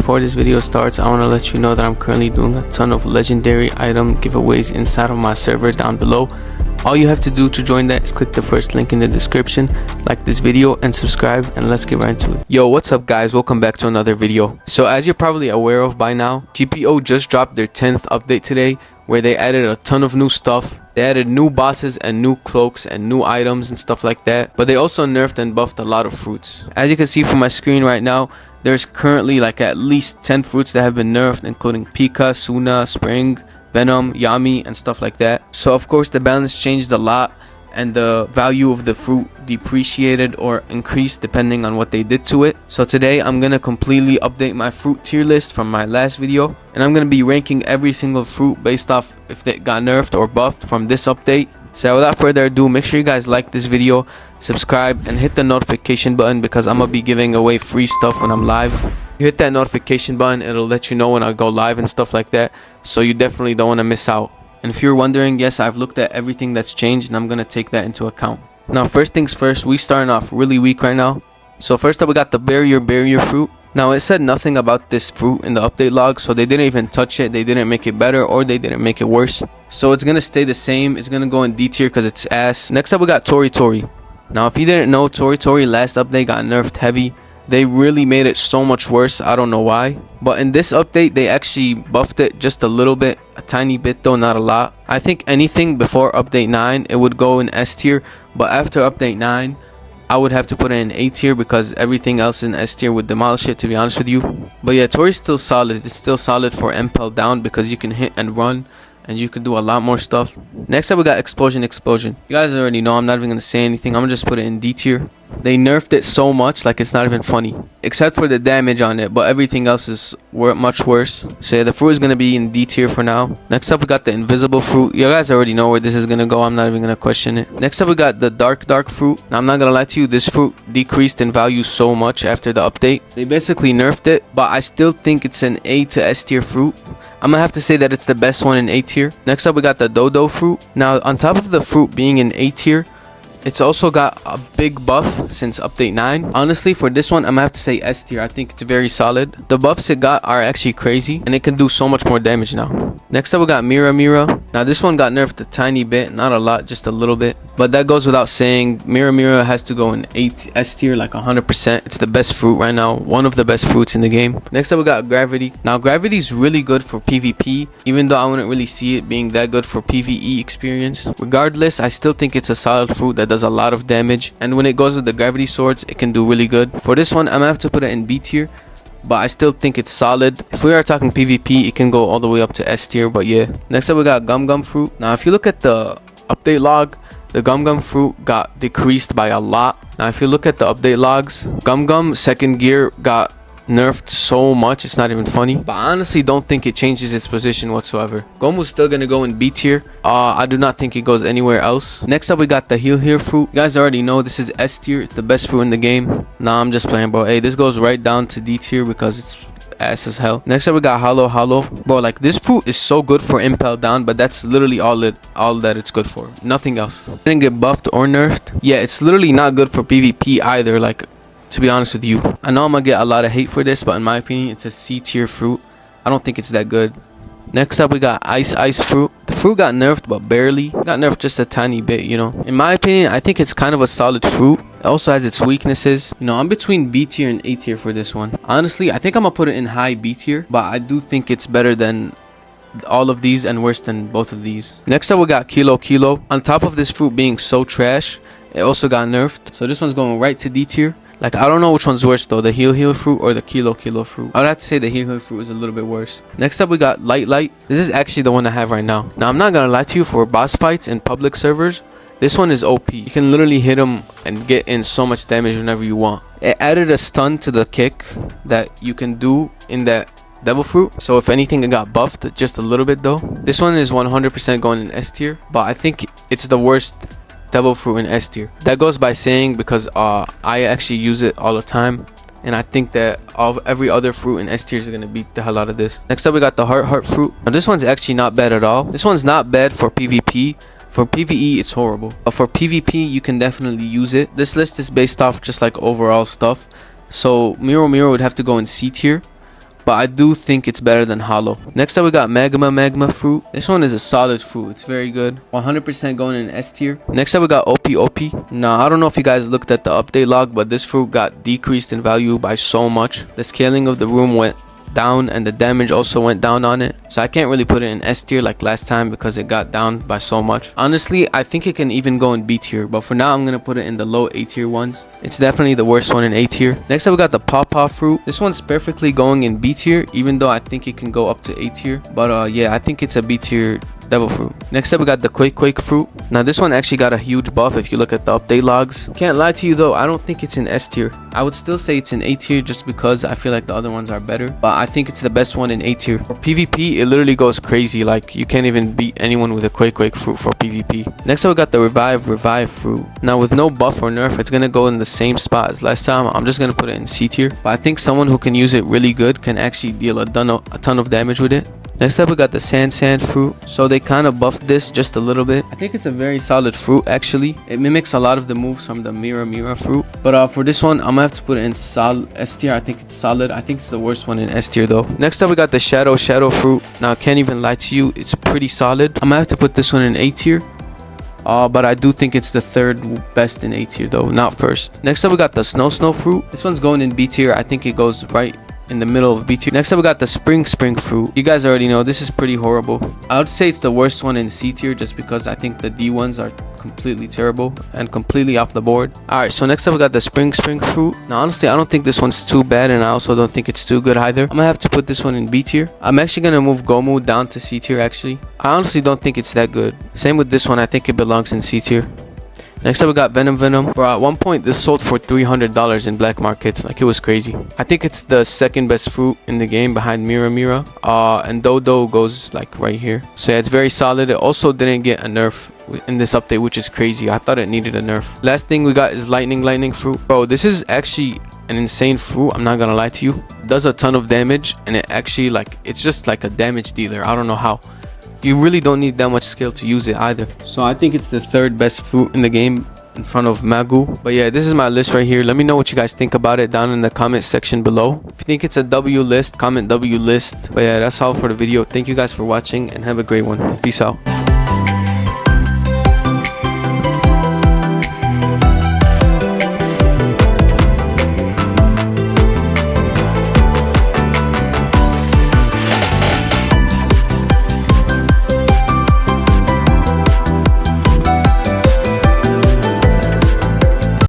before this video starts, I want to let you know that I'm currently doing a ton of legendary item giveaways inside of my server down below. All you have to do to join that is click the first link in the description, like this video and subscribe, and let's get right into it. Yo, what's up guys, welcome back to another video. So as you're probably aware of by now, GPO just dropped their 10th update today, where they added a ton of new stuff. They added new bosses and new cloaks and new items and stuff like that, but they also nerfed and buffed a lot of fruits. As you can see from my screen right now, there's currently like at least 10 fruits that have been nerfed, including Pika, Suna, Spring, Venom, Yami, and stuff like that. So of course the balance changed a lot, and the value of the fruit depreciated or increased depending on what they did to it. So today I'm gonna completely update my fruit tier list from my last video, and I'm gonna be ranking every single fruit based off if they got nerfed or buffed from this update. So without further ado, make sure you guys like this video, subscribe, and hit the notification button, because I'm gonna be giving away free stuff when I'm live. You hit that notification button, it'll let you know when I go live and stuff like that, so you definitely don't want to miss out. And if you're wondering, yes, I've looked at everything that's changed, and I'm gonna take that into account. Now first things first, we starting off really weak right now. So first up we got the barrier fruit. Now it said nothing about this fruit in the update log, so they didn't even touch it, they didn't make it better, or they didn't make it worse. So it's gonna stay the same, it's gonna go in D tier because it's ass. Next up we got Tori. Now if you didn't know, Tori last update got nerfed heavy. They really made it so much worse, I don't know why. But in this update, they actually buffed it just a little bit, a tiny bit though, not a lot. I think anything before update 9, it would go in S tier. But after update 9, I would have to put it in A tier, because everything else in S tier would demolish it, to be honest with you. But yeah, Tori's still solid. It's still solid for MPL down, because you can hit and run, and you can do a lot more stuff. Next up we got Explosion. You guys already know, I'm not even gonna say anything, I'm gonna just put it in D tier. They nerfed it so much, like it's not even funny, except for the damage on it, but everything else is much worse. So yeah, the fruit is gonna be in D tier for now. Next up we got the invisible fruit. You guys already know where this is gonna go, I'm not even gonna question it. Next up we got the dark fruit. Now I'm not gonna lie to you, this fruit decreased in value so much after the update. They basically nerfed it, but I still think it's an A to S tier fruit. I'm gonna have to say that it's the best one in A tier. Next up we got the dodo fruit. Now on top of the fruit being in A tier, it's also got a big buff since update 9. Honestly, for this one, I'm gonna have to say S tier. I think it's very solid. The buffs it got are actually crazy, and it can do so much more damage now. Next up, we got Mira. Now this one got nerfed a tiny bit, not a lot, just a little bit. But that goes without saying. Mira has to go in S tier like 100%. It's the best fruit right now, one of the best fruits in the game. Next up, we got Gravity. Now Gravity is really good for PvP, even though I wouldn't really see it being that good for PvE experience. Regardless, I still think it's a solid fruit that does a lot of damage, and when it goes with the gravity swords, it can do really good. For this one, I'm gonna have to put it in B tier, but I still think it's solid. If we are talking PvP, it can go all the way up to S tier, but yeah. Next up we got Gum fruit. Now if you look at the update log, the Gum fruit got decreased by a lot. Now if you look at the update logs, Gum second gear got nerfed so much, it's not even funny. But I honestly don't think it changes its position whatsoever. Gomu's still gonna go in B tier. I do not think it goes anywhere else. Next up we got the Heal fruit. You guys already know this is S tier. It's the best fruit in the game. Nah, I'm just playing, bro. Hey, this goes right down to D tier because it's ass as hell. Next up we got Hollow. Bro, like this fruit is so good for impel down, but that's literally all that it's good for. Nothing else. It didn't get buffed or nerfed. Yeah, it's literally not good for PvP either, like, to be honest with you. I know I'm gonna get a lot of hate for this, but in my opinion, it's a C tier fruit. I don't think it's that good. Next up we got Ice fruit. The fruit got nerfed, but barely. Got nerfed just a tiny bit, you know. In my opinion, I think it's kind of a solid fruit. It also has its weaknesses. You know, I'm between B tier and A tier for this one. Honestly, I think I'm gonna put it in high B tier, but I do think it's better than all of these and worse than both of these. Next up we got Kilo. On top of this fruit being so trash, it also got nerfed. So this one's going right to D tier. Like, I don't know which one's worse though, the Heal fruit or the Kilo fruit. I would have to say the Heal fruit is a little bit worse. Next up we got Light. This is actually the one I have right now. Now I'm not gonna lie to you, for boss fights in public servers, this one is OP. You can literally hit him and get in so much damage whenever you want. It added a stun to the kick that you can do in that devil fruit, so if anything, it got buffed just a little bit though. This one is 100% going in S tier, but I think it's the worst devil fruit in S tier. That goes by saying, because I actually use it all the time, and I think that every other fruit in S tiers are gonna beat the hell out of this. Next up we got the heart fruit. Now this one's actually not bad at all. This one's not bad for PvP. For PvE, it's horrible. But for PvP, you can definitely use it. This list is based off just like overall stuff. So Miro would have to go in C tier. but I do think it's better than Hollow. Next up we got Magma fruit. This one is a solid fruit. It's very good. 100% going in S tier. Next up we got OP. Now I don't know if you guys looked at the update log, but this fruit got decreased in value by so much. The scaling of the room went down and the damage also went down on it, so I can't really put it in S tier like last time because it got down by so much. Honestly, I think it can even go in B tier, but for now I'm gonna put it in the low A tier ones. It's definitely the worst one in A tier. Next up we got the Pawpaw fruit. This one's perfectly going in B tier, even though I think it can go up to A tier, but yeah, I think it's a B tier devil fruit. Next up we got the Quake fruit. Now this one actually got a huge buff if you look at the update logs. Can't lie to you though, I don't think it's in S tier. I would still say it's in A tier just because I feel like the other ones are better, but I think it's the best one in A tier. For PvP, it literally goes crazy. Like, you can't even beat anyone with a Quake fruit for PvP. Next up we got the Revive fruit. Now with no buff or nerf, it's gonna go in the same spot as last time. I'm just gonna put it in C tier, but I think someone who can use it really good can actually deal a ton of damage with it. Next up we got the Sand fruit. So they kind of buffed this just a little bit. I think it's a very solid fruit actually. It mimics a lot of the moves from the Mira fruit, but for this one I'm gonna have to put it in S tier. I think it's solid. I think it's the worst one in S tier though. Next up we got the Shadow fruit. Now I can't even lie to you, it's pretty solid. I'm gonna have to put this one in A tier. But I do think it's the third best in A tier though, not first. Next up we got the Snow fruit. This one's going in B tier. I think it goes right in the middle of B tier. Next up we got the Spring fruit. You guys already know this is pretty horrible. I would say it's the worst one in C tier just because I think the D ones are completely terrible and completely off the board. Alright, so next up we got the Spring fruit. Now honestly I don't think this one's too bad, and I also don't think it's too good either. I'm gonna have to put this one in B tier. I'm actually gonna move Gomu down to C tier actually. I honestly don't think it's that good. Same with this one, I think it belongs in C tier. Next up we got Venom. Bro, at one point this sold for $300 in black markets. Like, it was crazy. I think it's the second best fruit in the game behind Mira. And Dodo goes like right here. So yeah, it's very solid. It also didn't get a nerf in this update, which is crazy. I thought it needed a nerf. Last thing we got is Lightning fruit. Bro, this is actually an insane fruit. I'm not gonna lie to you. It does a ton of damage, and it actually, like, it's just like a damage dealer. I don't know how. You really don't need that much skill to use it either. So I think it's the third best fruit in the game in front of Magu. But yeah, this is my list right here. Let me know what you guys think about it down in the comment section below. If you think it's a W list, comment W list. But yeah, that's all for the video. Thank you guys for watching and have a great one. Peace out.